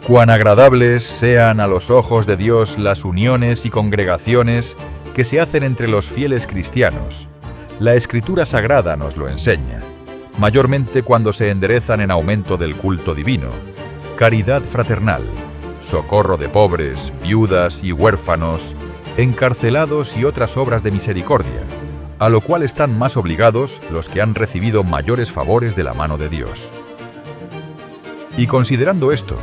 Cuán agradables sean a los ojos de Dios las uniones y congregaciones que se hacen entre los fieles cristianos. La Escritura Sagrada nos lo enseña, mayormente cuando se enderezan en aumento del culto divino, caridad fraternal, socorro de pobres, viudas y huérfanos, encarcelados y otras obras de misericordia, a lo cual están más obligados los que han recibido mayores favores de la mano de Dios. Y considerando esto,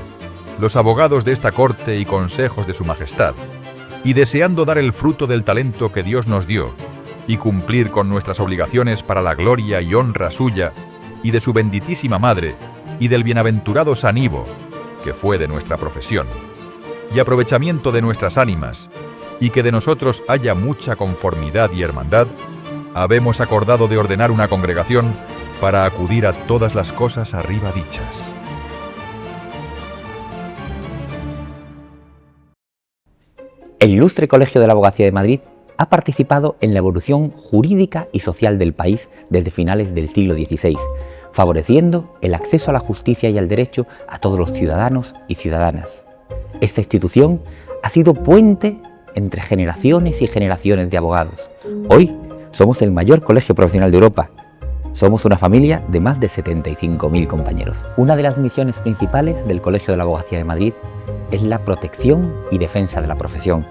los abogados de esta corte y consejos de su majestad, y deseando dar el fruto del talento que Dios nos dio, y cumplir con nuestras obligaciones para la gloria y honra suya, y de su benditísima madre, y del bienaventurado San Ivo, que fue de nuestra profesión, y aprovechamiento de nuestras ánimas, y que de nosotros haya mucha conformidad y hermandad, habemos acordado de ordenar una congregación para acudir a todas las cosas arriba dichas. El Ilustre Colegio de la Abogacía de Madrid ha participado en la evolución jurídica y social del país desde finales del siglo XVI, favoreciendo el acceso a la justicia y al derecho a todos los ciudadanos y ciudadanas. Esta institución ha sido puente entre generaciones y generaciones de abogados. Hoy somos el mayor colegio profesional de Europa. Somos una familia de más de 75.000 compañeros. Una de las misiones principales del Colegio de la Abogacía de Madrid es la protección y defensa de la profesión.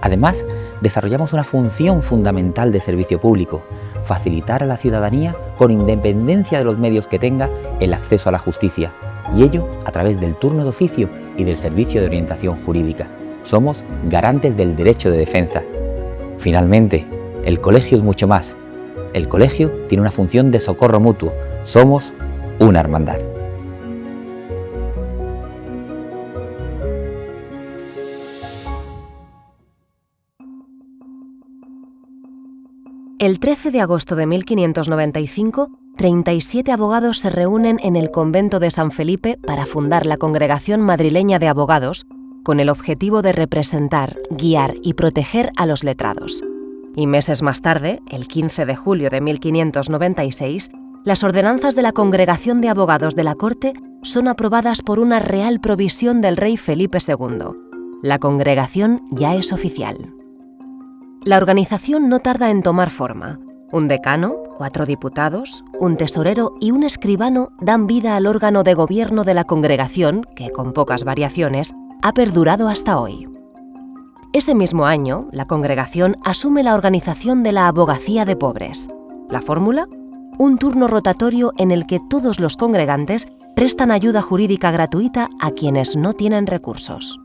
Además, desarrollamos una función fundamental de servicio público: facilitar a la ciudadanía, con independencia de los medios que tenga, el acceso a la justicia, y ello a través del turno de oficio y del servicio de orientación jurídica. Somos garantes del derecho de defensa. Finalmente, el colegio es mucho más. El colegio tiene una función de socorro mutuo. Somos una hermandad. El 13 de agosto de 1595, 37 abogados se reúnen en el convento de San Felipe para fundar la Congregación Madrileña de Abogados, con el objetivo de representar, guiar y proteger a los letrados. Y meses más tarde, el 15 de julio de 1596, las ordenanzas de la Congregación de Abogados de la Corte son aprobadas por una real provisión del rey Felipe II. La congregación ya es oficial. La organización no tarda en tomar forma. Un decano, 4 diputados, un tesorero y un escribano dan vida al órgano de gobierno de la congregación, que, con pocas variaciones, ha perdurado hasta hoy. Ese mismo año, la congregación asume la organización de la abogacía de pobres. ¿La fórmula? Un turno rotatorio en el que todos los congregantes prestan ayuda jurídica gratuita a quienes no tienen recursos.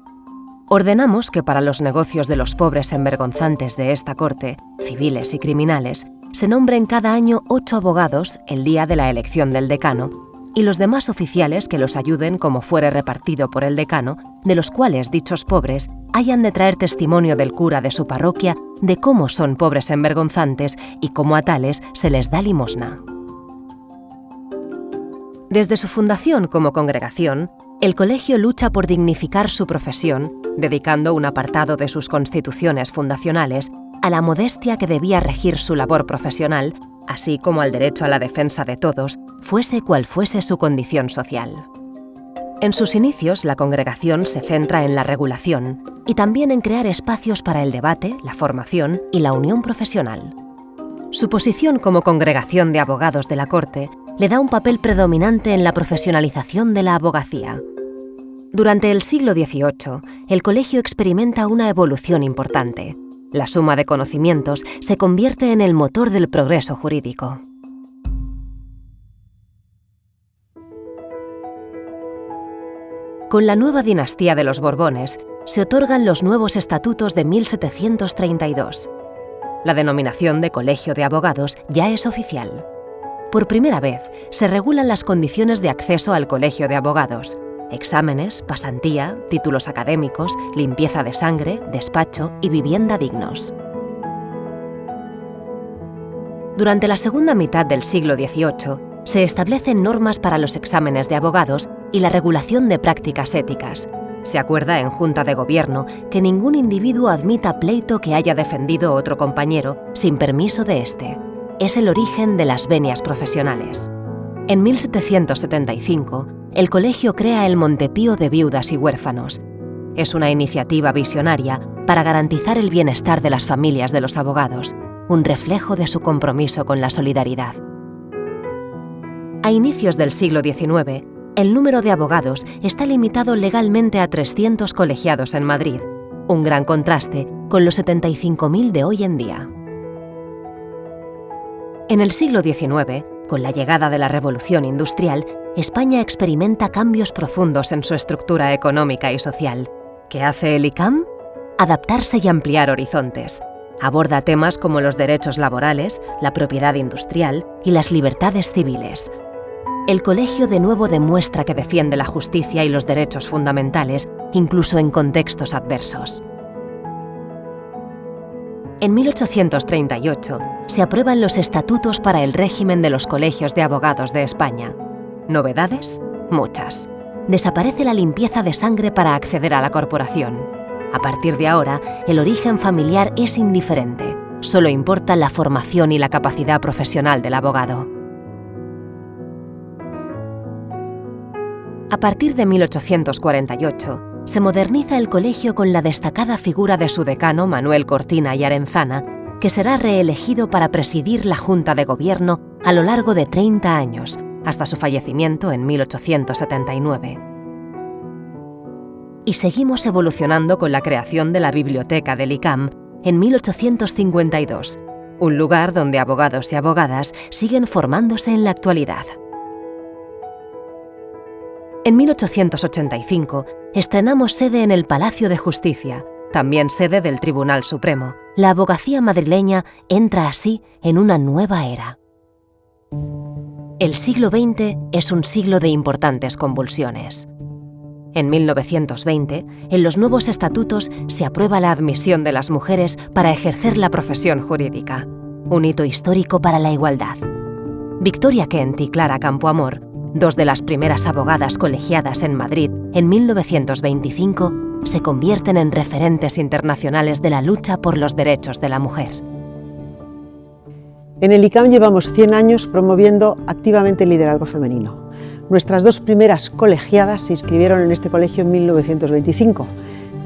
Ordenamos que para los negocios de los pobres envergonzantes de esta corte, civiles y criminales, se nombren cada año 8 abogados el día de la elección del decano, y los demás oficiales que los ayuden como fuere repartido por el decano, de los cuales dichos pobres hayan de traer testimonio del cura de su parroquia de cómo son pobres envergonzantes y cómo a tales se les da limosna. Desde su fundación como congregación, el colegio lucha por dignificar su profesión, dedicando un apartado de sus constituciones fundacionales a la modestia que debía regir su labor profesional, así como al derecho a la defensa de todos, fuese cual fuese su condición social. En sus inicios, la congregación se centra en la regulación y también en crear espacios para el debate, la formación y la unión profesional. Su posición como congregación de abogados de la corte le da un papel predominante en la profesionalización de la abogacía. Durante el siglo XVIII, el colegio experimenta una evolución importante. La suma de conocimientos se convierte en el motor del progreso jurídico. Con la nueva dinastía de los Borbones, se otorgan los nuevos estatutos de 1732. La denominación de Colegio de Abogados ya es oficial. Por primera vez, se regulan las condiciones de acceso al Colegio de Abogados: exámenes, pasantía, títulos académicos, limpieza de sangre, despacho y vivienda dignos. Durante la segunda mitad del siglo XVIII, se establecen normas para los exámenes de abogados y la regulación de prácticas éticas. Se acuerda en Junta de Gobierno que ningún individuo admita pleito que haya defendido otro compañero sin permiso de éste. Es el origen de las venias profesionales. En 1775, el colegio crea el Montepío de Viudas y Huérfanos. Es una iniciativa visionaria para garantizar el bienestar de las familias de los abogados, un reflejo de su compromiso con la solidaridad. A inicios del siglo XIX, el número de abogados está limitado legalmente a 300 colegiados en Madrid, un gran contraste con los 75.000 de hoy en día. En el siglo XIX, con la llegada de la Revolución Industrial, España experimenta cambios profundos en su estructura económica y social. ¿Qué hace el ICAM? Adaptarse y ampliar horizontes. Aborda temas como los derechos laborales, la propiedad industrial y las libertades civiles. El colegio de nuevo demuestra que defiende la justicia y los derechos fundamentales, incluso en contextos adversos. En 1838 se aprueban los estatutos para el régimen de los colegios de abogados de España. ¿Novedades? Muchas. Desaparece la limpieza de sangre para acceder a la corporación. A partir de ahora, el origen familiar es indiferente. Solo importa la formación y la capacidad profesional del abogado. A partir de 1848, se moderniza el colegio con la destacada figura de su decano Manuel Cortina y Arenzana, que será reelegido para presidir la Junta de Gobierno a lo largo de 30 años, hasta su fallecimiento en 1879. Y seguimos evolucionando con la creación de la Biblioteca del ICAM en 1852, un lugar donde abogados y abogadas siguen formándose en la actualidad. En 1885 estrenamos sede en el Palacio de Justicia, también sede del Tribunal Supremo. La abogacía madrileña entra así en una nueva era. El siglo XX es un siglo de importantes convulsiones. En 1920, en los nuevos estatutos se aprueba la admisión de las mujeres para ejercer la profesión jurídica, un hito histórico para la igualdad. Victoria Kent y Clara Campoamor, dos de las primeras abogadas colegiadas en Madrid en 1925, se convierten en referentes internacionales de la lucha por los derechos de la mujer. En el ICAM llevamos 100 años promoviendo activamente el liderazgo femenino. Nuestras dos primeras colegiadas se inscribieron en este colegio en 1925,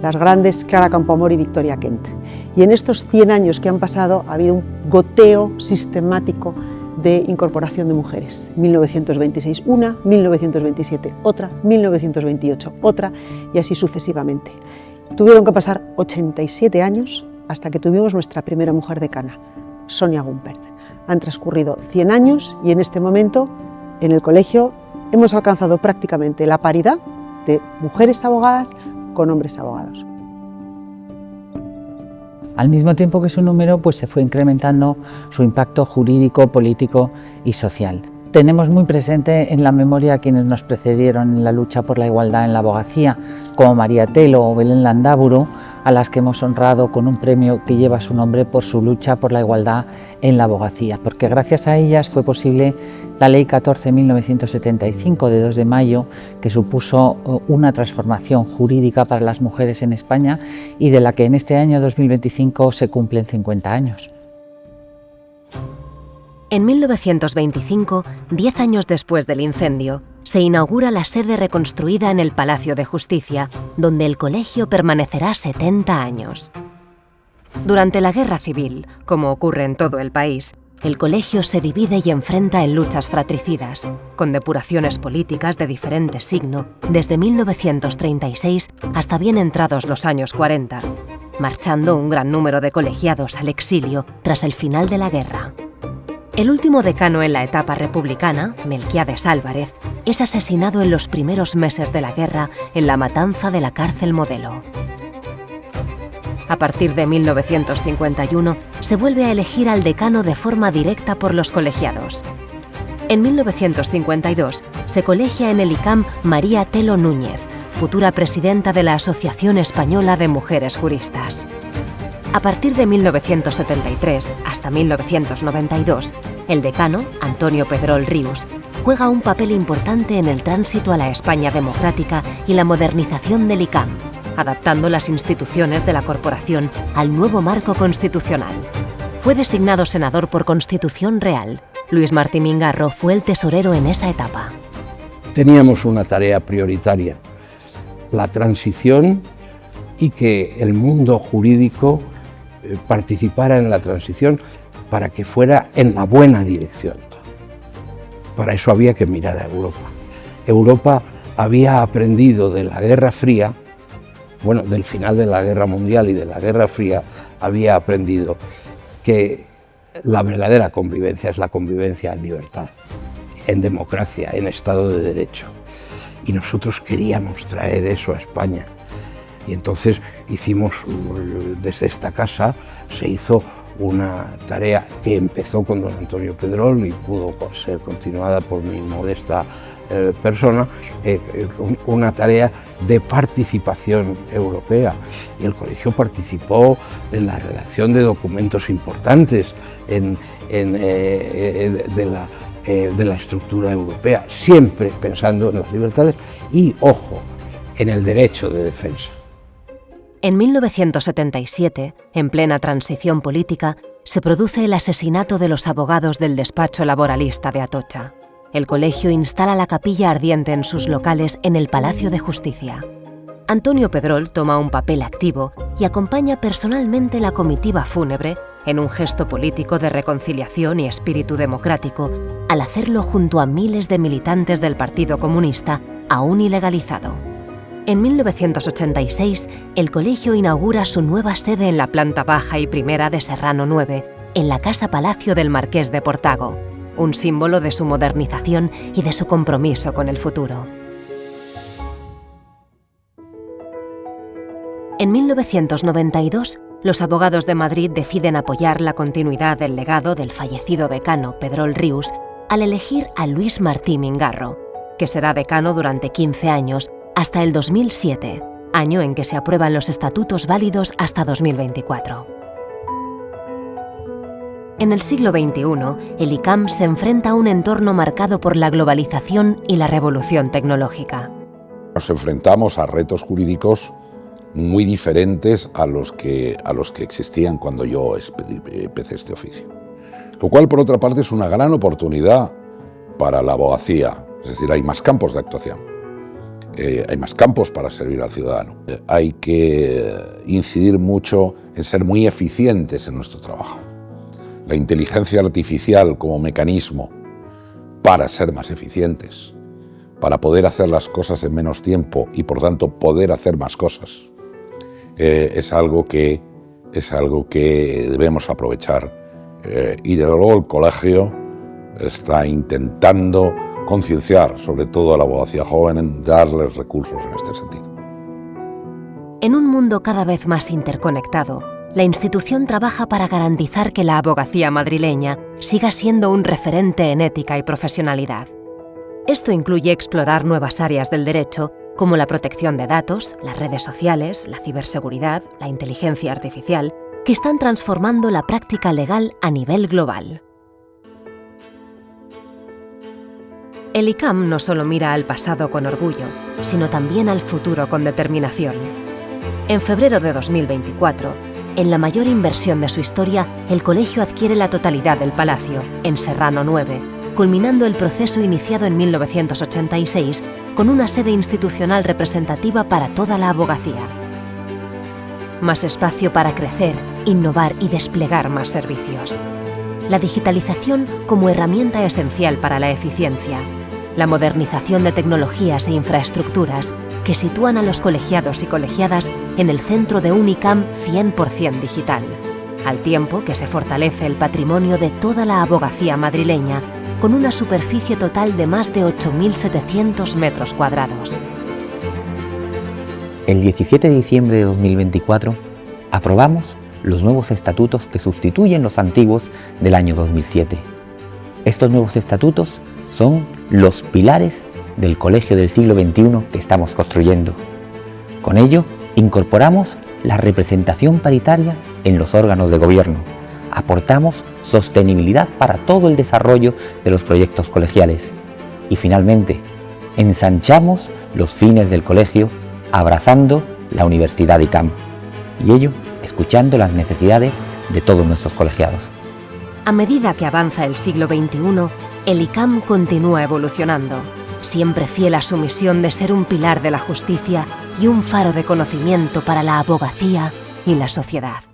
las grandes Clara Campoamor y Victoria Kent. Y en estos 100 años que han pasado ha habido un goteo sistemático de incorporación de mujeres. 1926 una, 1927 otra, 1928 otra y así sucesivamente. Tuvieron que pasar 87 años hasta que tuvimos nuestra primera mujer decana, Sonia Gumpert. Han transcurrido 100 años y en este momento en el colegio hemos alcanzado prácticamente la paridad de mujeres abogadas con hombres abogados. Al mismo tiempo que su número, se fue incrementando su impacto jurídico, político y social. Tenemos muy presente en la memoria a quienes nos precedieron en la lucha por la igualdad en la abogacía, como María Telo o Belén Landaburu, a las que hemos honrado con un premio que lleva su nombre por su lucha por la igualdad en la abogacía, porque gracias a ellas fue posible la Ley 14/1975 de 2 de mayo, que supuso una transformación jurídica para las mujeres en España y de la que en este año 2025 se cumplen 50 años. En 1925, 10 años después del incendio, se inaugura la sede reconstruida en el Palacio de Justicia, donde el colegio permanecerá 70 años. Durante la Guerra Civil, como ocurre en todo el país, el colegio se divide y enfrenta en luchas fratricidas, con depuraciones políticas de diferente signo, desde 1936 hasta bien entrados los años 40, marchando un gran número de colegiados al exilio tras el final de la guerra. El último decano en la etapa republicana, Melquiades Álvarez, es asesinado en los primeros meses de la guerra en la matanza de la cárcel Modelo. A partir de 1951, se vuelve a elegir al decano de forma directa por los colegiados. En 1952, se colegia en el ICAM María Telo Núñez, futura presidenta de la Asociación Española de Mujeres Juristas. A partir de 1973 hasta 1992, el decano, Antonio Pedrol Rius, juega un papel importante en el tránsito a la España democrática y la modernización del ICAM, adaptando las instituciones de la corporación al nuevo marco constitucional. Fue designado senador por Constitución Real. Luis Martí Mingarro fue el tesorero en esa etapa. teníamos una tarea prioritaria, la transición, y que el mundo jurídico participara en la transición para que fuera en la buena dirección. Para eso había que mirar a Europa. Europa había aprendido de la Guerra Fría, bueno, del final de la Guerra Mundial y de la Guerra Fría, había aprendido que la verdadera convivencia es la convivencia en libertad, en democracia, en Estado de Derecho. Y nosotros queríamos traer eso a España. Y entonces hicimos, desde esta casa, se hizo una tarea que empezó con don Antonio Pedrol y pudo ser continuada por mi modesta persona, una tarea de participación europea. Y el colegio participó en la redacción de documentos importantes de la estructura europea, siempre pensando en las libertades y, ojo, en el derecho de defensa. En 1977, en plena transición política, se produce el asesinato de los abogados del despacho laboralista de Atocha. El colegio instala la capilla ardiente en sus locales en el Palacio de Justicia. Antonio Pedrol toma un papel activo y acompaña personalmente la comitiva fúnebre en un gesto político de reconciliación y espíritu democrático, al hacerlo junto a miles de militantes del Partido Comunista, aún ilegalizado. En 1986, el colegio inaugura su nueva sede en la planta baja y primera de Serrano 9, en la Casa Palacio del Marqués de Portago, un símbolo de su modernización y de su compromiso con el futuro. En 1992, los abogados de Madrid deciden apoyar la continuidad del legado del fallecido decano Pedrol Rius al elegir a Luis Martí Mingarro, que será decano durante 15 años, hasta el 2007, año en que se aprueban los estatutos válidos hasta 2024. En el siglo XXI, el ICAM se enfrenta a un entorno marcado por la globalización y la revolución tecnológica. Nos enfrentamos a retos jurídicos muy diferentes a los que existían cuando yo empecé este oficio. Lo cual, por otra parte, es una gran oportunidad para la abogacía, es decir, hay más campos de actuación. Hay más campos para servir al ciudadano. Hay que incidir mucho en ser muy eficientes en nuestro trabajo. La inteligencia artificial como mecanismo para ser más eficientes, para poder hacer las cosas en menos tiempo y por tanto poder hacer más cosas, es algo que debemos aprovechar. Y desde luego el colegio está intentando concienciar sobre todo a la abogacía joven en darles recursos en este sentido. En un mundo cada vez más interconectado, la institución trabaja para garantizar que la abogacía madrileña siga siendo un referente en ética y profesionalidad. Esto incluye explorar nuevas áreas del derecho, como la protección de datos, las redes sociales, la ciberseguridad, la inteligencia artificial, que están transformando la práctica legal a nivel global. El ICAM no solo mira al pasado con orgullo, sino también al futuro con determinación. En febrero de 2024, en la mayor inversión de su historia, el colegio adquiere la totalidad del palacio, en Serrano 9, culminando el proceso iniciado en 1986 con una sede institucional representativa para toda la abogacía. Más espacio para crecer, innovar y desplegar más servicios. La digitalización como herramienta esencial para la eficiencia. La modernización de tecnologías e infraestructuras que sitúan a los colegiados y colegiadas en el centro de un ICAM 100% digital, al tiempo que se fortalece el patrimonio de toda la abogacía madrileña con una superficie total de más de 8.700 metros cuadrados. El 17 de diciembre de 2024 aprobamos los nuevos estatutos que sustituyen los antiguos del año 2007. Estos nuevos estatutos son los pilares del colegio del siglo XXI que estamos construyendo. Con ello, incorporamos la representación paritaria en los órganos de gobierno. Aportamos sostenibilidad para todo el desarrollo de los proyectos colegiales. Y finalmente, ensanchamos los fines del colegio abrazando la Universidad ICAM. Y ello escuchando las necesidades de todos nuestros colegiados. A medida que avanza el siglo XXI, el ICAM continúa evolucionando. siempre fiel a su misión de ser un pilar de la justicia y un faro de conocimiento para la abogacía y la sociedad.